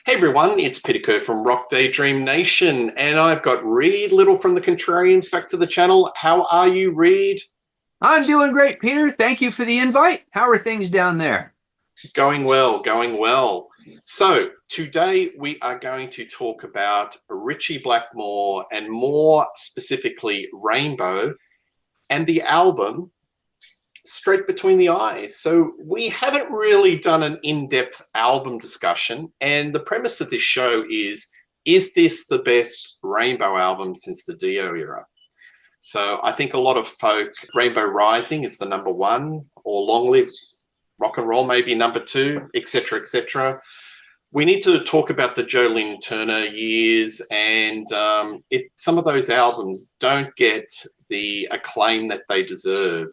Hey everyone, it's Peter Kerr from Daydream Nation, and I've got Reed Little from the Contrarians back to the channel. How are you, Reed? I'm doing great, Peter. Thank you for the invite. How are things down there? Going well, going well. So today we are going to talk about Ritchie Blackmore and more specifically Rainbow and the album Straight Between the Eyes. So we haven't really done an in-depth album discussion, and the premise of this show is this the best Rainbow album since the Dio era? So I think a lot of folk, Rainbow Rising is the number one, or Long Live Rock and Roll maybe number two, etc., etc. We need to talk about the Jolene Turner years, and some of those albums don't get the acclaim that they deserve.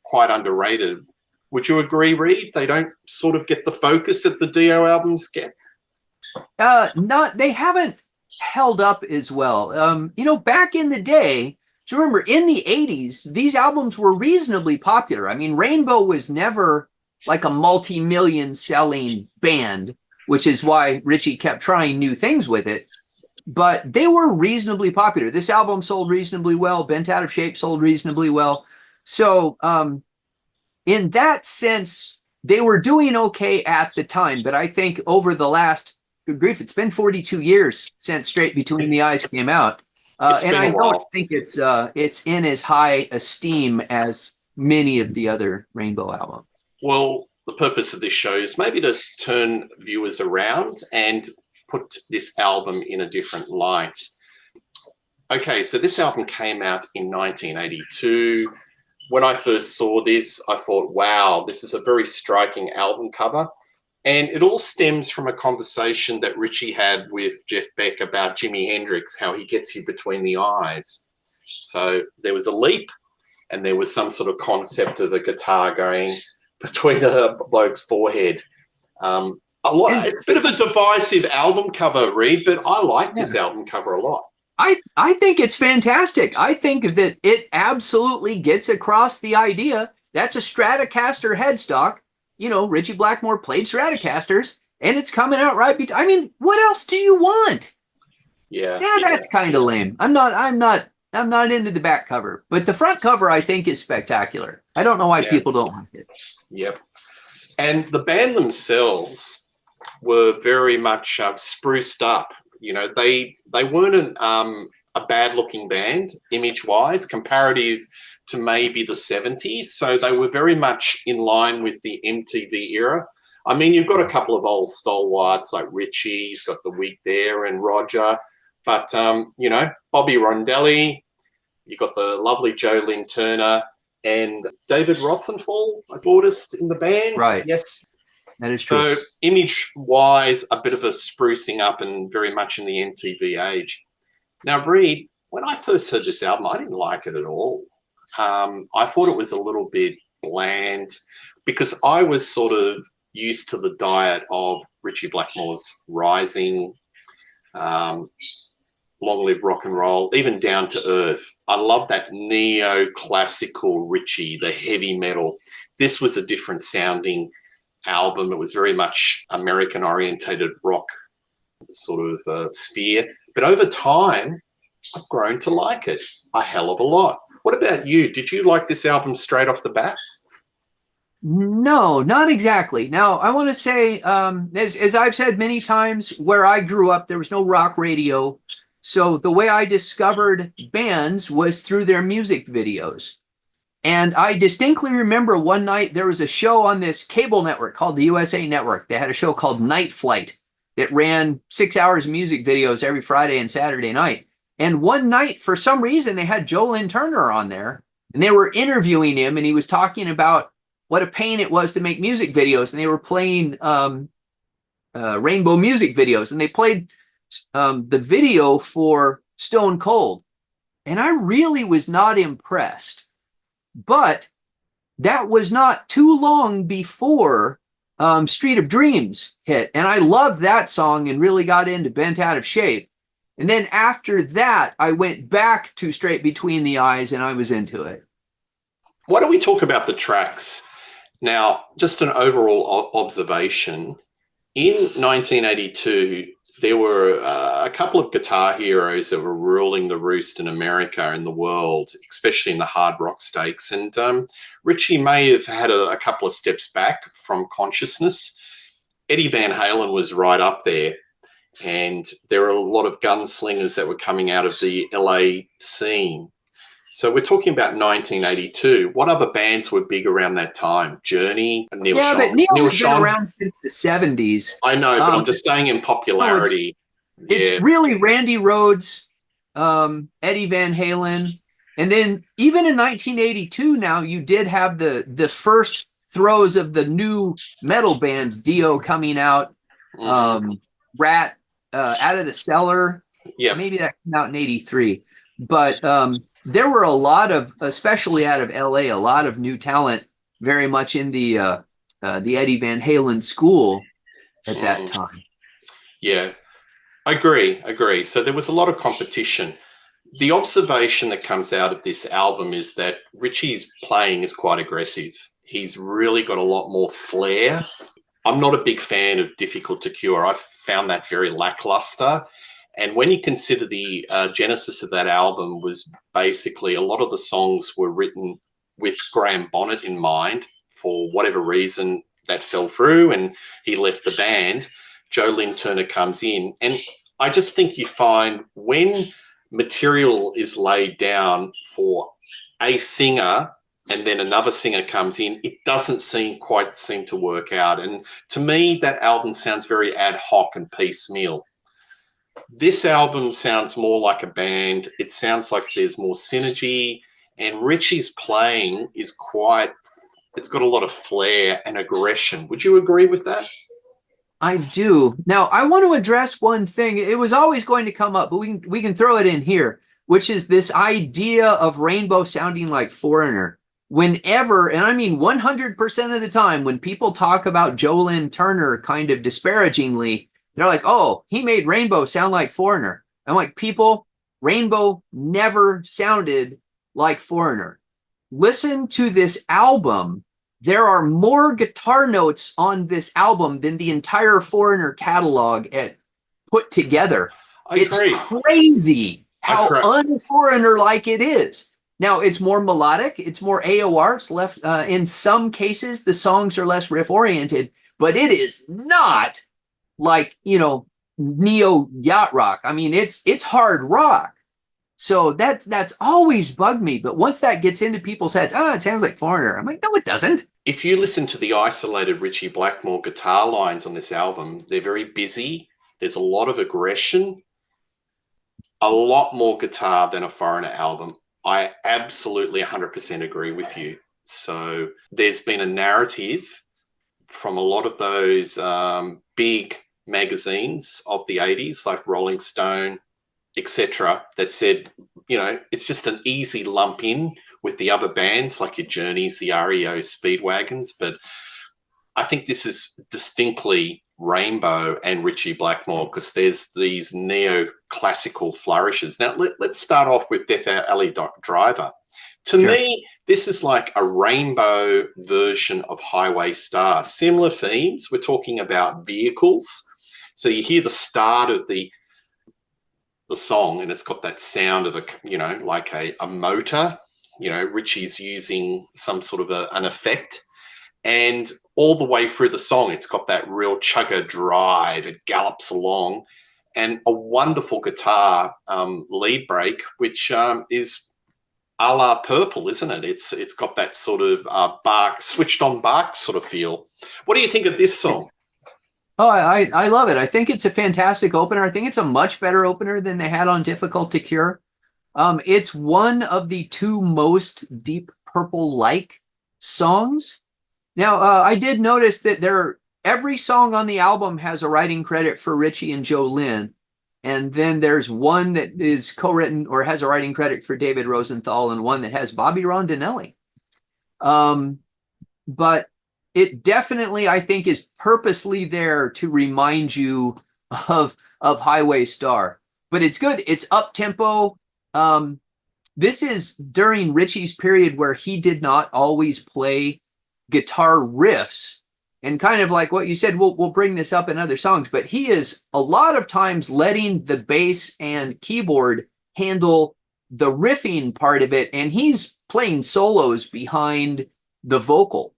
Quite underrated. Would you agree, Reed? They don't sort of get the focus that the Dio albums get? They haven't held up as well. Back in the day, so remember in the 80s, these albums were reasonably popular. I mean, Rainbow was never like a multi-million selling band, which is why Ritchie kept trying new things with it. But they were reasonably popular. This album sold reasonably well. Bent Out of Shape sold reasonably well. So in that sense, they were doing okay at the time. But I think over the last, good grief, it's been 42 years since Straight Between the Eyes came out. And I don't think it's in as high esteem as many of the other Rainbow albums. Well, the purpose of this show is maybe to turn viewers around and put this album in a different light. Okay, so this album came out in 1982. When I first saw this, I thought, wow, this is a very striking album cover. And it all stems from a conversation that Ritchie had with Jeff Beck about Jimi Hendrix, how he gets you between the eyes. So there was a leap, and there was some sort of concept of a guitar going between a bloke's forehead. It's a bit of a divisive album cover, Reed, but I like this album cover a lot. I think it's fantastic. I think that it absolutely gets across the idea. That's a Stratocaster headstock. You know, Ritchie Blackmore played Stratocasters, and it's coming out right. I mean, what else do you want? Yeah, that's kind of lame. I'm not into the back cover, but the front cover I think is spectacular. I don't know why people don't like it. Yep. And the band themselves were very much spruced up. You know, they weren't a bad-looking band, image-wise, comparative to maybe the 70s. So they were very much in line with the MTV era. I mean, you've got a couple of old stalwarts like Ritchie, he's got the wig there, and Roger. But, Bobby Rondelli, you've got the lovely Jolene Turner, and David Rosenthal, I noticed in the band. Right. Yes. That is true. So image-wise, a bit of a sprucing up and very much in the MTV age. Now, Reed, when I first heard this album, I didn't like it at all. I thought it was a little bit bland because I was sort of used to the diet of Ritchie Blackmore's Rising, Long Live Rock and Roll, even Down to Earth. I love that neo-classical Ritchie, the heavy metal. This was a different sounding album. It was very much American-orientated rock sort of sphere. But over time, I've grown to like it a hell of a lot. What about you? Did you like this album straight off the bat? No, not exactly. Now, I want to say, as I've said many times, where I grew up, there was no rock radio. So the way I discovered bands was through their music videos. And I distinctly remember one night there was a show on this cable network called the USA Network. They had a show called Night Flight that ran 6 hours of music videos every Friday and Saturday night. And one night, for some reason, they had Jolene Turner on there, and they were interviewing him, and he was talking about what a pain it was to make music videos, and they were playing Rainbow music videos, and they played the video for Stone Cold. And I really was not impressed. But that was not too long before Street of Dreams hit. And I loved that song and really got into Bent Out of Shape. And then after that, I went back to Straight Between the Eyes and I was into it. Why don't we talk about the tracks? Now, just an overall observation. In 1982, there were a couple of guitar heroes that were ruling the roost in America and the world, especially in the hard rock stakes. And Ritchie may have had a couple of steps back from consciousness. Eddie Van Halen was right up there. And there are a lot of gunslingers that were coming out of the LA scene. So we're talking about 1982. What other bands were big around that time? Journey, Neil Yeah, but Schon. Neil Neil has been Schon. around since the 70s. I know, but I'm just saying in popularity. It's really Randy Rhoads, Eddie Van Halen, and then even in 1982, now you did have the first throes of the new metal bands, Dio coming out, Rat, Out of the Cellar. Yeah, maybe that came out in '83, but there were a lot of, especially out of LA, a lot of new talent, very much in the Eddie Van Halen school at that time. Yeah. I agree. So there was a lot of competition. The observation that comes out of this album is that Ritchie's playing is quite aggressive. He's really got a lot more flair. I'm not a big fan of Difficult to Cure. I found that very lackluster. And when you consider the genesis of that album was basically a lot of the songs were written with Graham Bonnet in mind. For whatever reason, that fell through and he left the band. Joe Lynn Turner comes in. And I just think you find when material is laid down for a singer and then another singer comes in, it doesn't quite seem to work out. And to me, that album sounds very ad hoc and piecemeal. This album sounds more like a band. It sounds like there's more synergy. And Ritchie's playing is it's got a lot of flair and aggression. Would you agree with that? I do. Now, I want to address one thing. It was always going to come up, but we can throw it in here, which is this idea of Rainbow sounding like Foreigner. Whenever, and I mean 100% of the time, when people talk about Joe Lynn Turner kind of disparagingly, they're like, oh, he made Rainbow sound like Foreigner. I'm like, people, Rainbow never sounded like Foreigner. Listen to this album. There are more guitar notes on this album than the entire Foreigner catalog put together. It's crazy how un-Foreigner-like it is. Now, it's more melodic. It's more AOR. It's left, in some cases, the songs are less riff-oriented, but it is not like, neo yacht rock. I mean, it's hard rock. So that's always bugged me. But once that gets into people's heads, it sounds like Foreigner. I'm like, no, it doesn't. If you listen to the isolated Ritchie Blackmore guitar lines on this album, they're very busy. There's a lot of aggression, a lot more guitar than a Foreigner album. I absolutely 100% agree with you. So there's been a narrative from a lot of those big magazines of the 80s, like Rolling Stone, etc., that said, it's just an easy lump in with the other bands like your Journeys, the REOs, Speedwagons. But I think this is distinctly Rainbow and Ritchie Blackmore because there's these neoclassical flourishes. Now, let's start off with Death Alley Driver. To me, this is like a Rainbow version of Highway Star. Similar themes. We're talking about vehicles. So you hear the start of the song and it's got that sound of like a motor. Ritchie's using some sort of an effect. And all the way through the song, it's got that real chugger drive. It gallops along. And a wonderful guitar lead break, which is a la Purple, isn't it? It's got that sort of switched on Bach sort of feel. What do you think of this song? Oh, I love it. I think it's a fantastic opener. I think it's a much better opener than they had on Difficult to Cure. It's one of the two most Deep Purple-like songs. Now, I did notice that every song on the album has a writing credit for Ritchie and Joe Lynn. And then there's one that is co-written or has a writing credit for David Rosenthal and one that has Bobby Rondinelli. But it definitely, I think, is purposely there to remind you of Highway Star. But it's good. It's up-tempo. This is during Ritchie's period where he did not always play guitar riffs and kind of like what you said, we'll bring this up in other songs, but he is a lot of times letting the bass and keyboard handle the riffing part of it, and he's playing solos behind the vocal.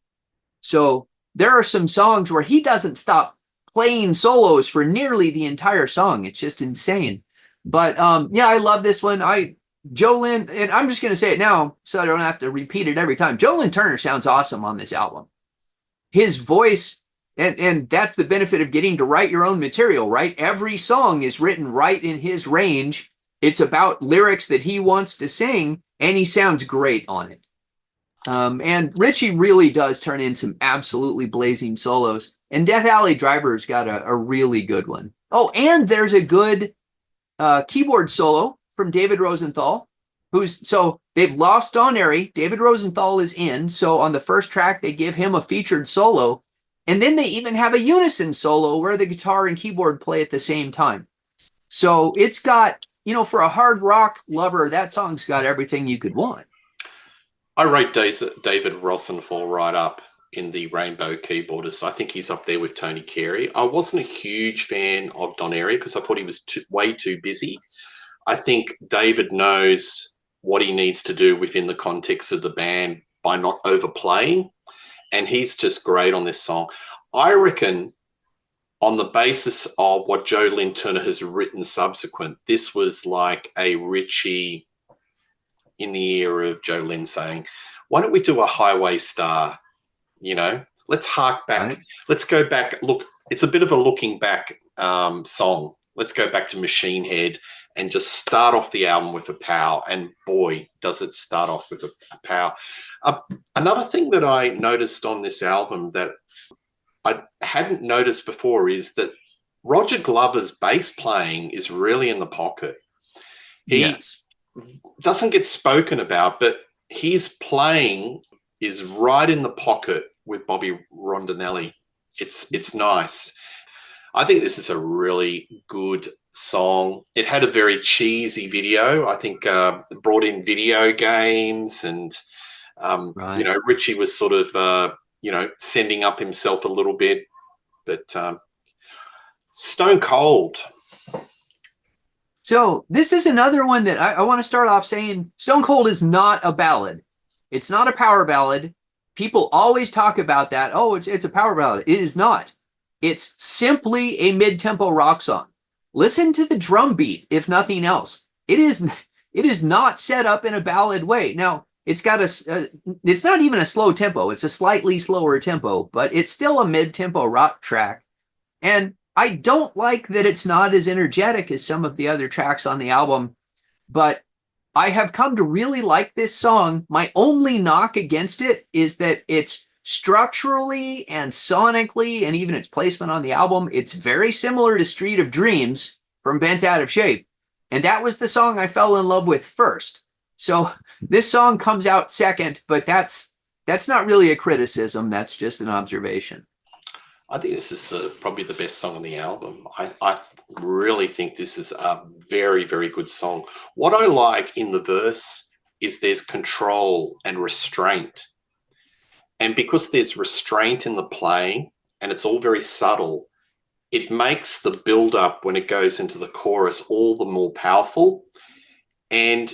So there are some songs where he doesn't stop playing solos for nearly the entire song. It's just insane. But yeah, I love this one. Joe Lynn, and I'm just going to say it now so I don't have to repeat it every time. Joe Lynn Turner sounds awesome on this album. His voice, and that's the benefit of getting to write your own material, right? Every song is written right in his range. It's about lyrics that he wants to sing, and he sounds great on it. And Ritchie really does turn in some absolutely blazing solos. And Death Alley Driver's got a really good one. Oh, and there's a good keyboard solo from David Rosenthal, so they've lost Don Airy. David Rosenthal is in. So on the first track, they give him a featured solo. And then they even have a unison solo where the guitar and keyboard play at the same time. So it's got, for a hard rock lover, that song's got everything you could want. I rate David Rosenthal right up in the Rainbow Keyboardist. I think he's up there with Tony Carey. I wasn't a huge fan of Don Airy because I thought he was way too busy. I think David knows what he needs to do within the context of the band by not overplaying, and he's just great on this song. I reckon on the basis of what Joe Lynn Turner has written subsequent, this was like a Ritchie in the era of Joe Lynn saying, why don't we do a Highway Star? Let's hark back. Right. Let's go back. Look, it's a bit of a looking back song. Let's go back to Machine Head and just start off the album with a pow. And boy, does it start off with a pow. Another thing that I noticed on this album that I hadn't noticed before is that Roger Glover's bass playing is really in the pocket. He doesn't get spoken about, but his playing is right in the pocket with Bobby Rondinelli. It's nice. I think this is a really good song. It had a very cheesy video. I think brought in video games and, right. Ritchie was sort of, sending up himself a little bit. But Stone Cold. So this is another one that I want to start off saying Stone Cold is not a ballad. It's not a power ballad. People always talk about that. Oh, it's a power ballad. It is not. It's simply a mid-tempo rock song. Listen to the drum beat, if nothing else. It is not set up in a ballad way. Now, it's got it's not even a slow tempo. It's a slightly slower tempo, but it's still a mid-tempo rock track. And I don't like that it's not as energetic as some of the other tracks on the album, but I have come to really like this song. My only knock against it is that it's structurally and sonically, and even its placement on the album, it's very similar to Street of Dreams from Bent Out of Shape. And that was the song I fell in love with first. So this song comes out second, but that's not really a criticism. That's just an observation. I think this is probably the best song on the album. I really think this is a very, very good song. What I like in the verse is there's control and restraint. And because there's restraint in the playing and it's all very subtle, it makes the build-up when it goes into the chorus all the more powerful. And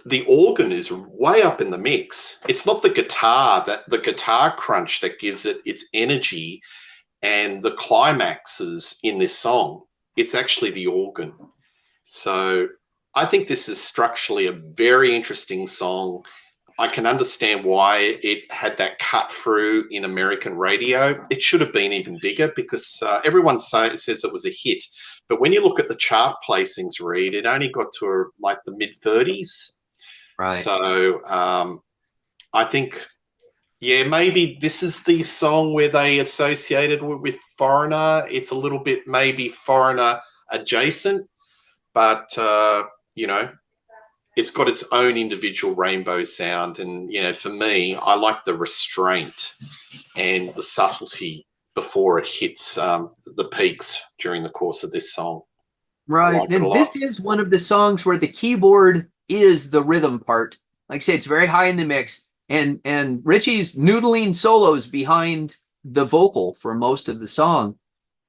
the organ is way up in the mix. It's not the guitar crunch that gives it its energy and the climaxes in this song. It's actually the organ. So I think this is structurally a very interesting song. I can understand why it had that cut through in American radio. It should have been even bigger because everyone says it was a hit. But when you look at the chart placings, Reed, it only got to like the mid-30s. Right. So I think, maybe this is the song where they associated with Foreigner. It's a little bit maybe Foreigner adjacent, but, it's got its own individual rainbow sound. And, for me, I like the restraint and the subtlety before it hits the peaks during the course of this song. Right. And this is one of the songs where the keyboard is the rhythm part. Like I say, it's very high in the mix. And Ritchie's noodling solos behind the vocal for most of the song.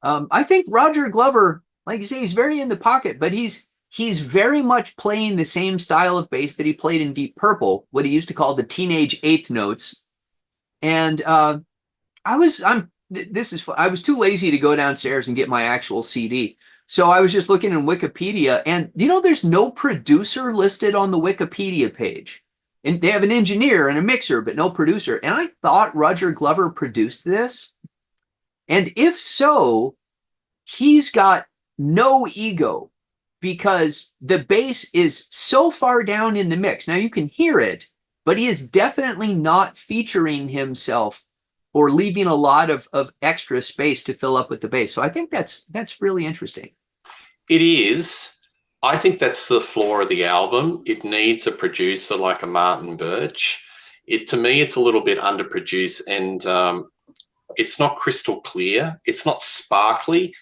I think Roger Glover, like you say, he's very in the pocket, but he's very much playing the same style of bass that he played in Deep Purple, what he used to call the teenage eighth notes. And I was too lazy to go downstairs and get my actual CD. So I was just looking in Wikipedia, and there's no producer listed on the Wikipedia page. And they have an engineer and a mixer, but no producer. And I thought Roger Glover produced this. And if so, he's got no ego, because the bass is so far down in the mix. Now you can hear it, but he is definitely not featuring himself or leaving a lot of extra space to fill up with the bass. So I think that's really interesting. It is. I think that's the flaw of the album. It needs a producer like a Martin Birch. To me, it's a little bit underproduced, and it's not crystal clear. It's not sparkly.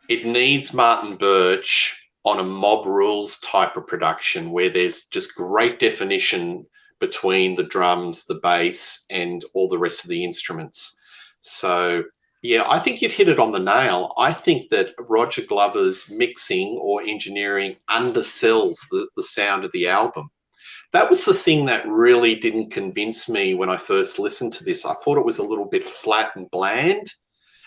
It needs Martin Birch on a Mob Rules type of production where there's just great definition between the drums, the bass, and all the rest of the instruments. So, yeah, I think you've hit it on the nail. I think that Roger Glover's mixing or engineering undersells the sound of the album. That was the thing that really didn't convince me when I first listened to this. I thought it was a little bit flat and bland,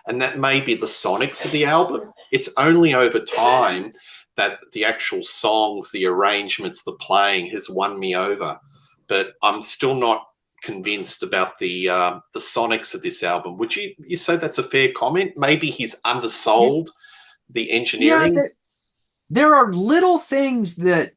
and that may be the sonics of the album. It's only over time that the actual songs, the arrangements, the playing has won me over. But I'm still not convinced about the sonics of this album. Would you say that's a fair comment? Maybe he's undersold the engineering? Yeah, there are little things that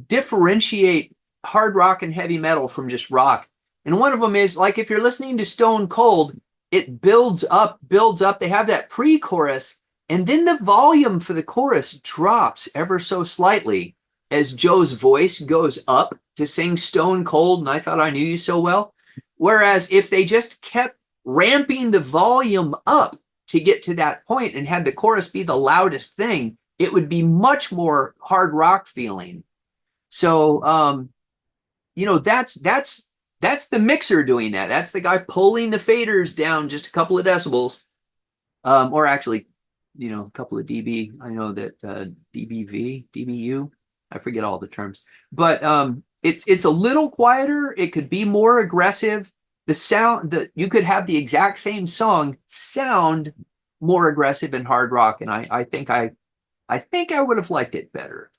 differentiate hard rock and heavy metal from just rock. And one of them is, like, if you're listening to Stone Cold, it builds up. They have that pre-chorus, and then the volume for the chorus drops ever so slightly as Joe's voice goes up to sing Stone Cold, and I Thought I Knew You So Well. Whereas if they just kept ramping the volume up to get to that point and had the chorus be the loudest thing, it would be much more hard rock feeling. So, that's the mixer doing that. That's the guy pulling the faders down just a couple of decibels, or actually, a couple of dB. I know that dBV, dBu, I forget all the terms, but it's a little quieter. It could be more aggressive. The sound that you could have the exact same song sound more aggressive in hard rock, and I think I would have liked it better.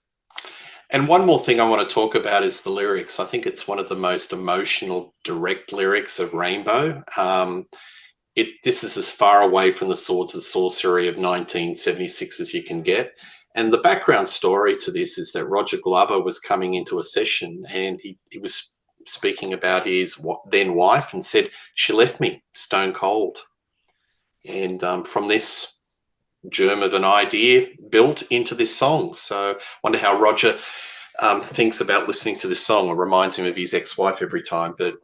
And one more thing I want to talk about is the lyrics. I think it's one of the most emotional, direct lyrics of Rainbow. This is as far away from the Swords of Sorcery of 1976 as you can get. And the background story to this is that Roger Glover was coming into a session, and he was speaking about his then wife, and said, she left me stone cold. And from this germ of an idea built into this song. So I wonder how Roger thinks about listening to this song. It reminds him of his ex-wife every time. But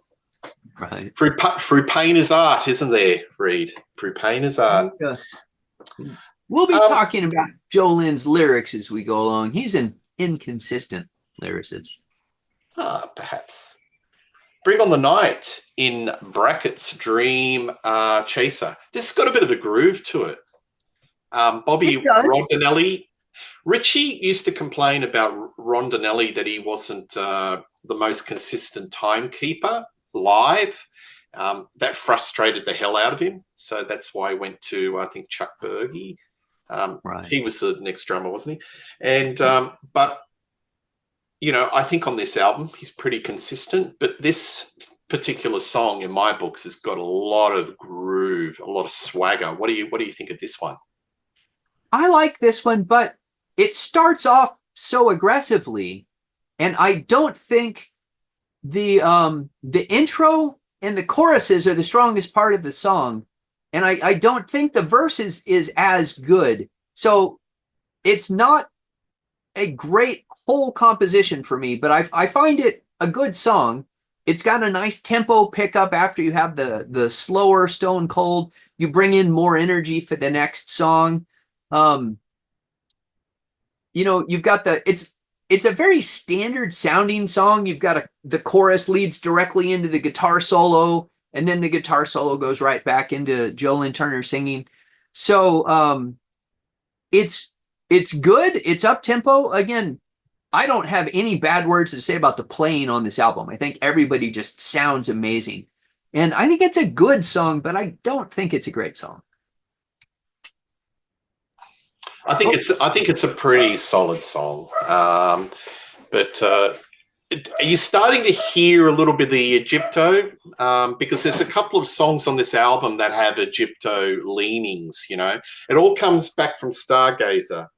right. Through pain is art, isn't there, Reed? Through pain is art. Yeah. We'll be talking about Joe Lynn's lyrics as we go along. He's an inconsistent lyricist. Perhaps. Bring on the Night, in brackets, Dream Chaser. This has got a bit of a groove to it. Bobby Rondinelli. Ritchie used to complain about Rondinelli that he wasn't the most consistent timekeeper live. That frustrated the hell out of him. So that's why he went to, I think, Chuck Berge. Right. He was the next drummer, wasn't he? And but I think on this album he's pretty consistent. But this particular song, in my books, has got a lot of groove, a lot of swagger. What do you think of this one? I like this one, but it starts off so aggressively, and I don't think the intro and the choruses are the strongest part of the song, and I don't think the verses is as good. So it's not a great whole composition for me, but I find it a good song. It's got a nice tempo pickup after you have the slower Stone Cold. You bring in more energy for the next song. You've got it's a very standard sounding song. You've got the chorus leads directly into the guitar solo, and then the guitar solo goes right back into Joe Lynn Turner singing. So it's good. It's up tempo. Again, I don't have any bad words to say about the playing on this album. I think everybody just sounds amazing. And I think it's a good song, but I don't think it's a great song. I think it's a pretty solid song. But are you starting to hear a little bit of the Egypto? Because there's a couple of songs on this album that have Egypto leanings, you know. It all comes back from Stargazer.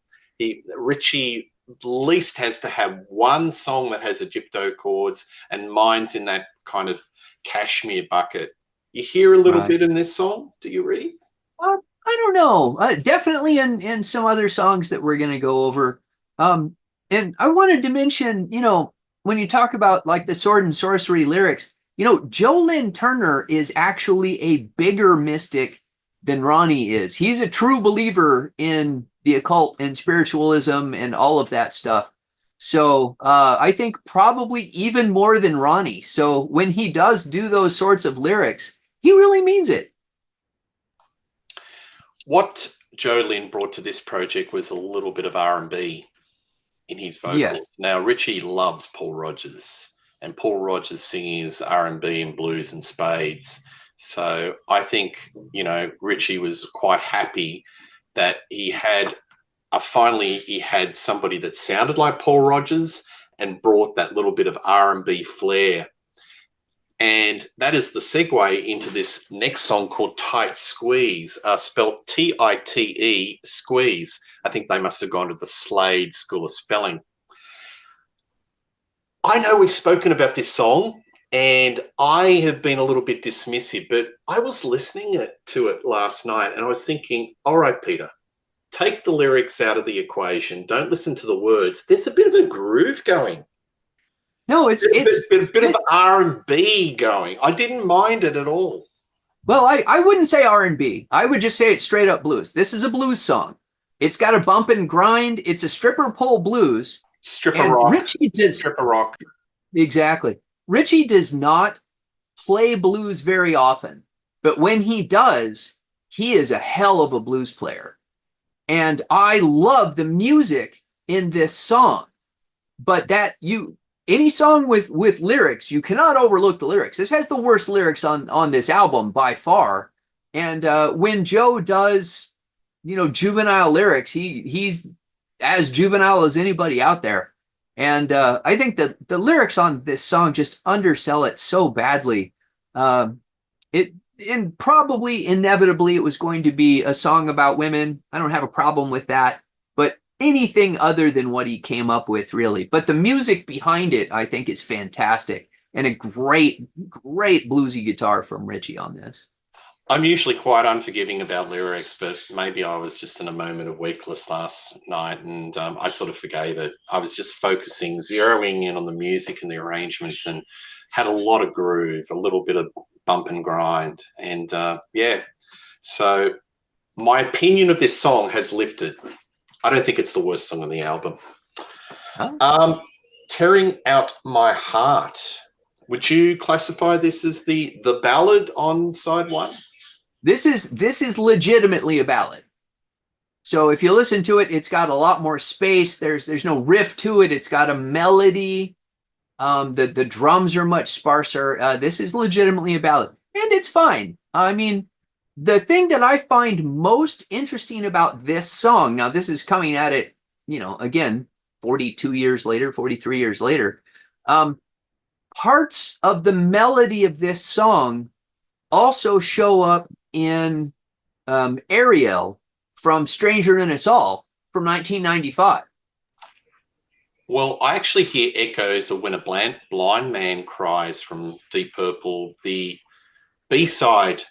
Ritchie at least has to have one song that has Egypto chords, and mine's in that kind of Kashmir bucket. You hear a little bit in this song, do you, Reed? I don't know. Definitely in some other songs that we're going to go over. And I wanted to mention, you know, when you talk about like the sword and sorcery lyrics, you know, Joe Lynn Turner is actually a bigger mystic than Ronnie is. He's a true believer in the occult and spiritualism and all of that stuff. So I think probably even more than Ronnie. So when he does do those sorts of lyrics, he really means it. What Joe Lynn brought to this project was a little bit of R&B in his vocals. Yes. Now, Ritchie loves Paul Rodgers, and Paul Rodgers singing is R&B and blues and spades. So I think, you know, Ritchie was quite happy that he had finally somebody that sounded like Paul Rodgers and brought that little bit of R&B flair. And that is the segue into this next song called Tight Squeeze, spelled T-I-T-E, Squeeze. I think they must have gone to the Slade School of Spelling. I know we've spoken about this song, and I have been a little bit dismissive, but I was listening to it last night, and I was thinking, all right, Peter, take the lyrics out of the equation. Don't listen to the words. There's a bit of a groove going. No, it's a bit of R&B going. I didn't mind it at all. Well, I wouldn't say R&B. I would just say it's straight up blues. This is a blues song. It's got a bump and grind. It's a stripper pole blues. Stripper rock. Ritchie does, stripper rock. Exactly. Ritchie does not play blues very often, but when he does, he is a hell of a blues player. And I love the music in this song, but any song with lyrics, you cannot overlook the lyrics. This has the worst lyrics on this album by far. And when Joe does, you know, juvenile lyrics, he's as juvenile as anybody out there. And I think that the lyrics on this song just undersell it so badly. And probably inevitably it was going to be a song about women. I don't have a problem with that. But anything other than what he came up with, really. But the music behind it, I think, is fantastic. And a great, great bluesy guitar from Ritchie on this. I'm usually quite unforgiving about lyrics, but maybe I was just in a moment of weakness last night, and I sort of forgave it. I was just focusing, zeroing in on the music and the arrangements, and had a lot of groove, a little bit of bump and grind. And yeah, so my opinion of this song has lifted. I don't think it's the worst song on the album. Oh. Tearing Out My Heart. Would you classify this as the ballad on side one? This is legitimately a ballad. So if you listen to it, it's got a lot more space. There's no riff to it. It's got a melody. The drums are much sparser. This is legitimately a ballad, and it's fine. I mean, the thing that I find most interesting about this song, now this is coming at it, you know, again, 42 years later, 43 years later, parts of the melody of this song also show up in Ariel from Stranger Than Us All from 1995. Well, I actually hear echoes of When a Blind Man Cries from Deep Purple, the B-side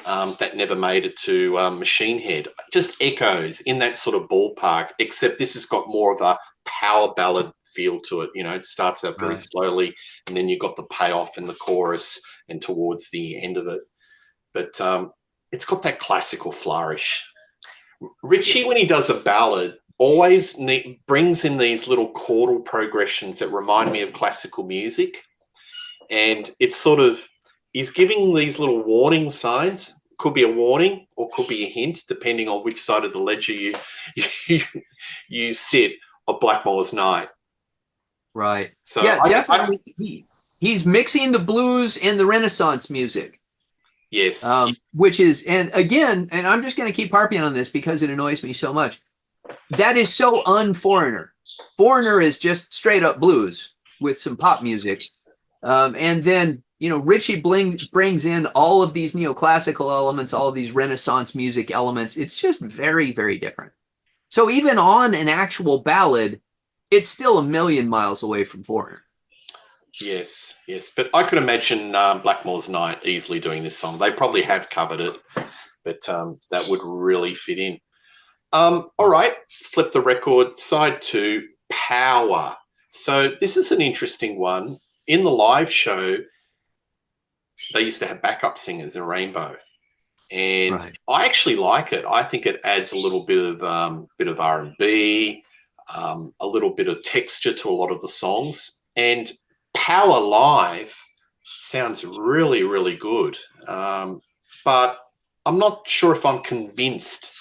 that never made it to Machine Head. Just echoes in that sort of ballpark, except this has got more of a power ballad feel to it. You know, it starts out very slowly, and then you've got the payoff in the chorus and towards the end of it. But it's got that classical flourish. Ritchie, when he does a ballad, always brings in these little chordal progressions that remind me of classical music. And it's sort of, he's giving these little warning signs. Could be a warning or could be a hint, depending on which side of the ledger you sit of Blackmore's Night. Right. So yeah, definitely. He's mixing the blues and the Renaissance music. Yes. Which is, and again, and I'm just going to keep harping on this because it annoys me so much. That is so un-Foreigner. Foreigner is just straight up blues with some pop music. And then, you know, Ritchie brings in all of these neoclassical elements, all of these Renaissance music elements. It's just very, very different. So even on an actual ballad, it's still a million miles away from Foreigner. Yes, yes. But I could imagine Blackmore's Night easily doing this song. They probably have covered it, but that would really fit in. All right, flip the record, side 2, Power. So this is an interesting one. In the live show, they used to have backup singers in Rainbow, and Right. I actually like it. I think it adds a little bit of R&B, a little bit of texture to a lot of the songs, and Power live sounds really, really good. But I'm not sure if I'm convinced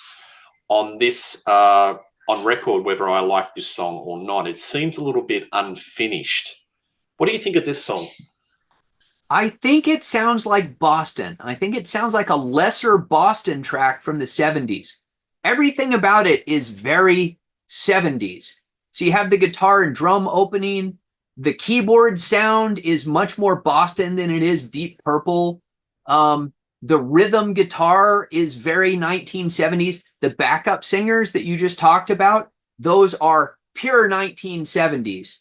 on this on record whether I like this song or not. It seems a little bit unfinished. What do you think of this song? I think it sounds like Boston. I think it sounds like a lesser Boston track from the 70s. Everything about it is very 70s. So you have the guitar and drum opening. The keyboard sound is much more Boston than it is Deep Purple. The rhythm guitar is very 1970s. The backup singers that you just talked about, those are pure 1970s.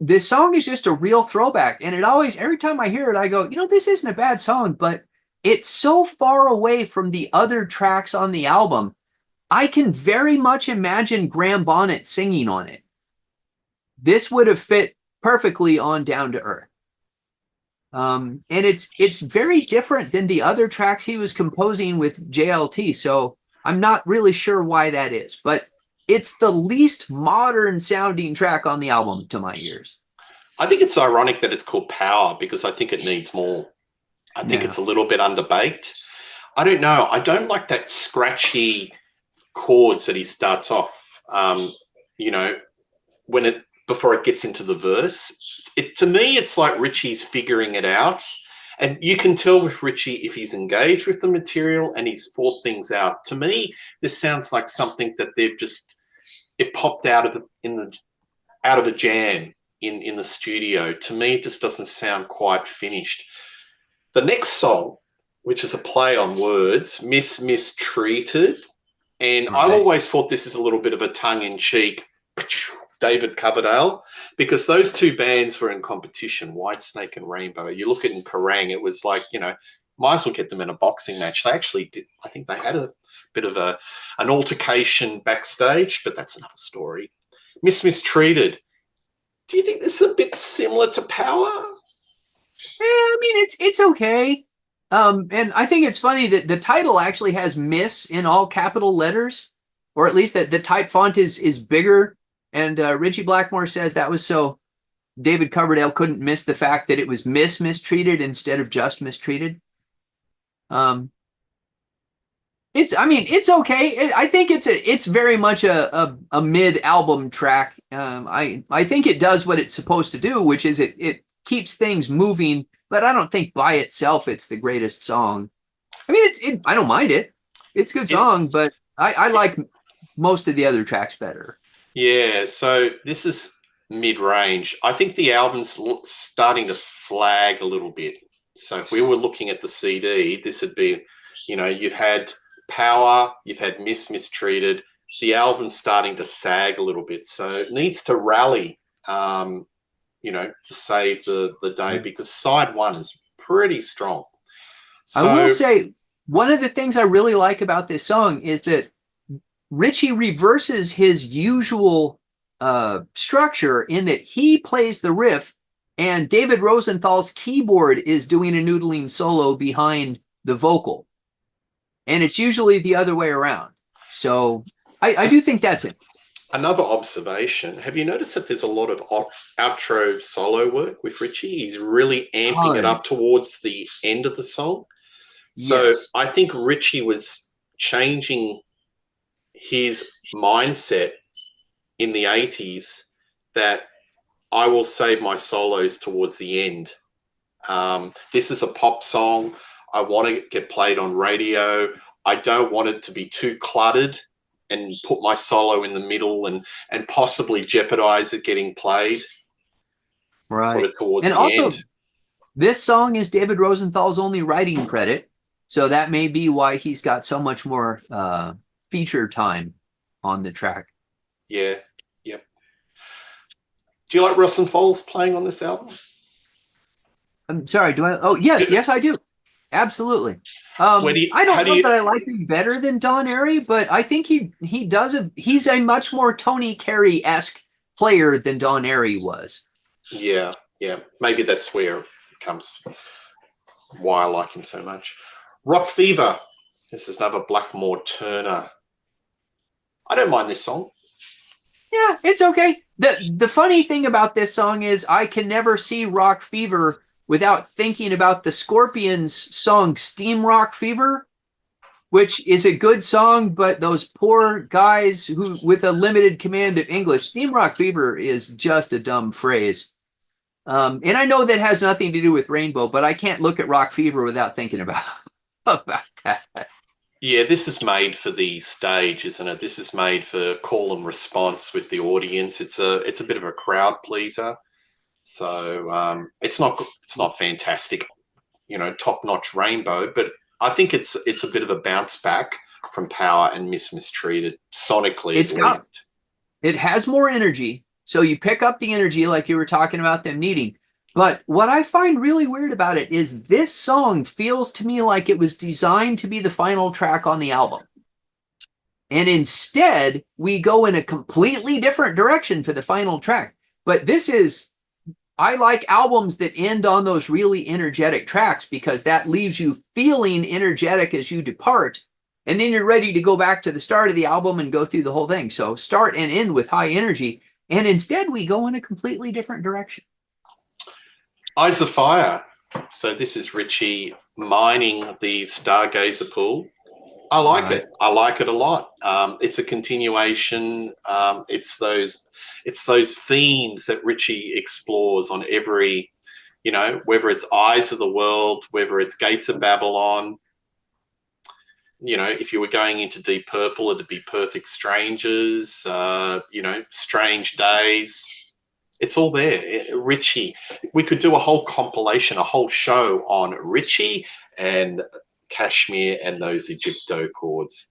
This song is just a real throwback. And it always, every time I hear it, I go, you know, this isn't a bad song, but it's so far away from the other tracks on the album. I can very much imagine Graham Bonnet singing on it. This would have fit perfectly on Down to Earth. And it's very different than the other tracks he was composing with JLT. So I'm not really sure why that is, but it's the least modern sounding track on the album to my ears. I think it's ironic that it's called Power because I think it needs more. I think it's a little bit underbaked. I don't know. I don't like that scratchy chords that he starts off, you know, before it gets into the verse. To me, it's like Ritchie's figuring it out. And you can tell with Ritchie if he's engaged with the material and he's thought things out. To me, this sounds like something that it popped out of a jam in the studio. To me, it just doesn't sound quite finished. The next song, which is a play on words, Mistreated. And Right. I always thought this is a little bit of a tongue-in-cheek David Coverdale, because those two bands were in competition, Whitesnake and Rainbow. You look at in Kerrang, it was like, you know, might as well get them in a boxing match. They actually did. I think they had a bit of an altercation backstage, but that's another story. Mistreated. Do you think this is a bit similar to Power? I mean, it's okay. And I think it's funny that the title actually has Miss in all capital letters, or at least that the type font is bigger. And Ritchie Blackmore says that was so David Coverdale couldn't miss the fact that it was Mistreated instead of just Mistreated. It's okay. I think it's very much a mid-album track. I think it does what it's supposed to do, which is it keeps things moving, but I don't think by itself it's the greatest song. I mean, I don't mind it. It's a good song, but I like most of the other tracks better. Yeah, so this is mid-range. I think the album's starting to flag a little bit. So if we were looking at the CD, this would be, you know, you've had Power, you've had Mistreated. The album's starting to sag a little bit. So it needs to rally, you know, to save the day, because side one is pretty strong. So, I will say, one of the things I really like about this song is that Ritchie reverses his usual structure in that he plays the riff and David Rosenthal's keyboard is doing a noodling solo behind the vocal. And it's usually the other way around. So I do think that's it. Another observation, have you noticed that there's a lot of outro solo work with Ritchie? He's really amping it up Tons. towards the end of the song. So Yes. I think Ritchie was changing his mindset in the 80s that I will save my solos towards the end. This is a pop song. I want to get played on radio. I don't want it to be too cluttered and put my solo in the middle and possibly jeopardize it getting played. Put Right. it towards And the also, end. this song is David Rosenthal's only writing credit, so that may be why he's got so much more feature time on the track. Yeah. Yep. Do you like Rosenthal's playing on this album? I'm sorry, do I? Oh, yes, I do. Absolutely. I How don't do know you? that I like him better than Don Airey, but I think he's a much more Tony Carey-esque player than Don Airey was. Yeah, yeah. Maybe that's where it comes. Why I like him so much. Rock Fever. This is another Blackmore Turner. I don't mind this song. Yeah, it's okay. The funny thing about this song is I can never see Rock Fever without thinking about the Scorpions song Steam Rock Fever, which is a good song, but those poor guys who with a limited command of English, Steam Rock Fever is just a dumb phrase. And I know that has nothing to do with Rainbow, but I can't look at Rock Fever without thinking about, about that. Yeah, this is made for the stage, isn't it? This is made for call and response with the audience. It's a bit of a crowd pleaser. So it's not fantastic, top notch Rainbow, but I think it's a bit of a bounce back from Power and Mistreated sonically at least. It has more energy. So you pick up the energy like you were talking about them needing. But what I find really weird about it is this song feels to me like it was designed to be the final track on the album. And instead, we go in a completely different direction for the final track. But I like albums that end on those really energetic tracks because that leaves you feeling energetic as you depart. And then you're ready to go back to the start of the album and go through the whole thing. So start and end with high energy. And instead, we go in a completely different direction. Eyes of Fire. So this is Ritchie mining the Stargazer pool. I like it. I like it a lot. It's a continuation. It's those themes that Ritchie explores on every, whether it's Eyes of the World, whether it's Gates of Babylon. If you were going into Deep Purple, it'd be Perfect Strangers. Strange Days. It's all there. Ritchie. We could do a whole compilation, a whole show on Ritchie and Kashmir and those Egypto chords.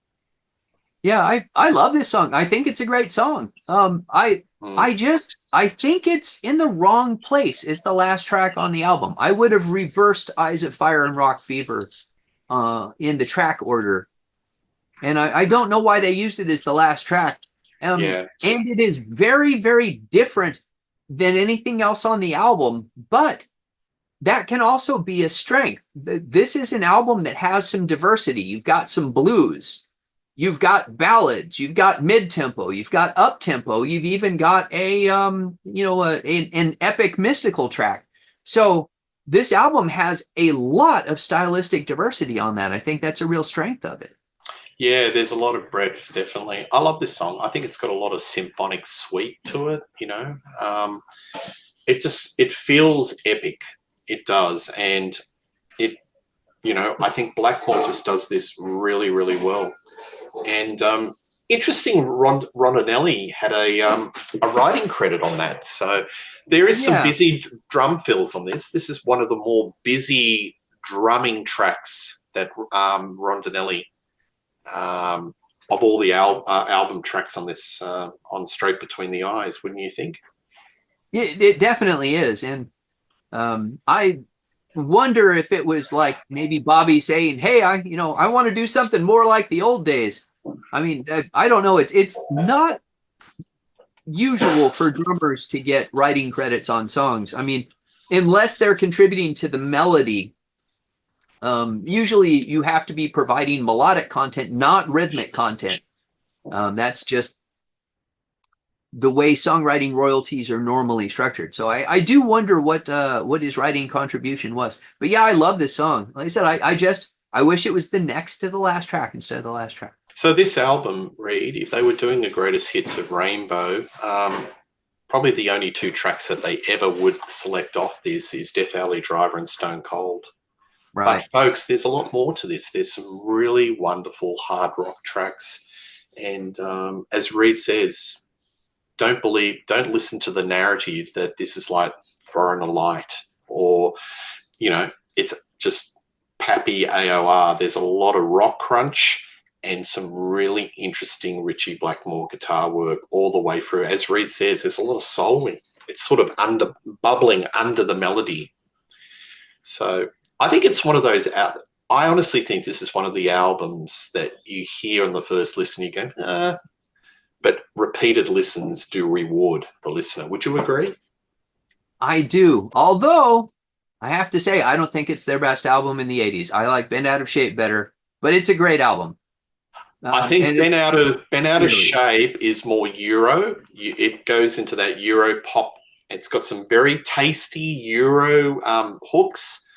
Yeah, I love this song. I think it's a great song. I think it's in the wrong place. It's the last track on the album. I would have reversed Eyes of Fire and Rock Fever in the track order. And I don't know why they used it as the last track. And it is very, very different than anything else on the album, but that can also be a strength. This is an album that has some diversity. You've got some blues, you've got ballads, you've got mid-tempo, you've got up-tempo, you've even got an epic mystical track. So this album has a lot of stylistic diversity on that. I think that's a real strength of it. Yeah, there's a lot of breadth, definitely. I love this song. I think it's got a lot of symphonic suite to it, It feels epic. It does. And I think Blackmore just does this really, really well. And interesting, Rondinelli had a writing credit on that. So there is some busy drum fills on this. This is one of the more busy drumming tracks that Rondinelli of all the album tracks on this on Straight Between the Eyes, wouldn't you think? It definitely is. And I wonder if it was like maybe Bobby saying, hey, I want to do something more like the old days. I mean, I don't know. It's not usual for drummers to get writing credits on songs. I mean, unless they're contributing to the melody. Usually you have to be providing melodic content, not rhythmic content. That's just the way songwriting royalties are normally structured. So I do wonder what his writing contribution was. But yeah, I love this song. Like I said, I wish it was the next to the last track instead of the last track. So this album, Reed, if they were doing the greatest hits of Rainbow, probably the only two tracks that they ever would select off this is Death Alley Driver and Stone Cold. Right. But folks, there's a lot more to this. There's some really wonderful hard rock tracks. And as Reed says, don't listen to the narrative that this is like Foreigner Light or, it's just pappy AOR. There's a lot of rock crunch and some really interesting Ritchie Blackmore guitar work all the way through. As Reed says, there's a lot of souling. It's sort of bubbling under the melody. So I think it's one of those I honestly think this is one of the albums that you hear on the first listen, you go, but repeated listens do reward the listener. Would you agree? I do. Although I have to say, I don't think it's their best album in the 80s. I like Bent Out of Shape better, but it's a great album. I think Bent Out of Shape is more Euro. It goes into that Euro pop. It's got some very tasty Euro hooks,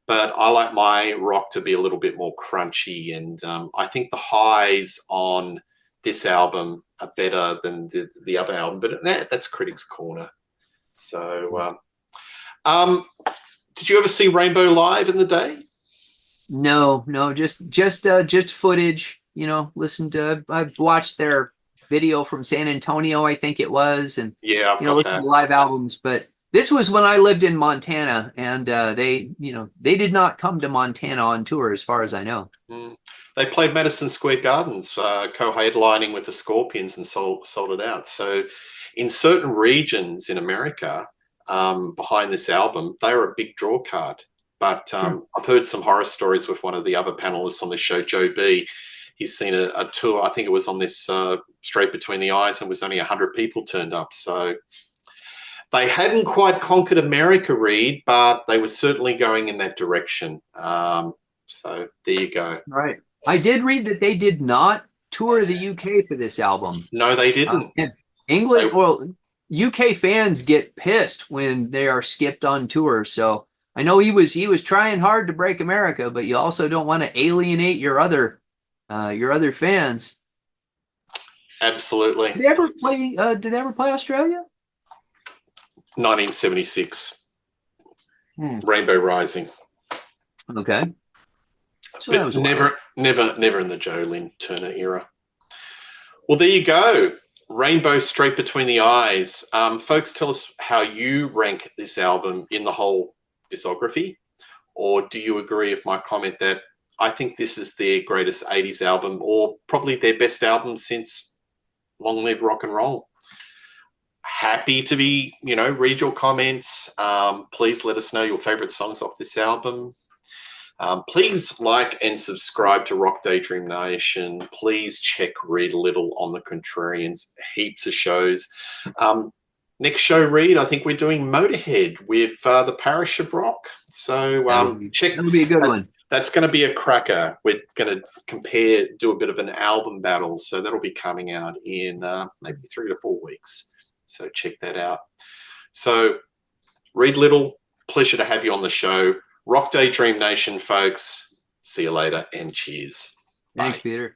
but I like my rock to be a little bit more crunchy. And I think the highs on this album are better than the other album, but that's Critics' Corner. So, did you ever see Rainbow live in the day? No, just footage. I've watched their video from San Antonio, I think it was, and listened to live albums. But this was when I lived in Montana, and they did not come to Montana on tour, as far as I know. They played Madison Square Gardens, co-headlining with the Scorpions, and sold it out. So, in certain regions in America, behind this album, they were a big draw card. But I've heard some horror stories with one of the other panelists on this show, Joe B. He's seen a tour. I think it was on this Straight Between the Eyes, and it was only 100 people turned up. So they hadn't quite conquered America, Reed, but they were certainly going in that direction. So there you go. Right. I did read that they did not tour the UK for this album. No, they didn't. UK fans get pissed when they are skipped on tour. So I know he was trying hard to break America, but you also don't want to alienate your other fans. Absolutely. Did they ever play Australia? 1976. Rainbow Rising. Okay. So that was never in the Joe Lynn Turner era. Well, there you go. Rainbow Straight Between the Eyes. Folks, tell us how you rank this album in the whole discography, or do you agree with my comment that I think this is their greatest 80s album, or probably their best album since Long Live Rock and Roll? Happy to read your comments. Please let us know your favorite songs off this album. Please like and subscribe to Rock Daydream Nation. Please check Read a Little on the Contrarians. Heaps of shows. Next show, Reed, I think we're doing Motorhead with the Parish of Rock. So check. That'll be a good one. That's going to be a cracker. We're going to do a bit of an album battle. So that'll be coming out in maybe 3 to 4 weeks. So check that out. So Reed Little, pleasure to have you on the show. Rock Daydream Nation, folks. See you later and cheers. Thanks, Bye. Peter.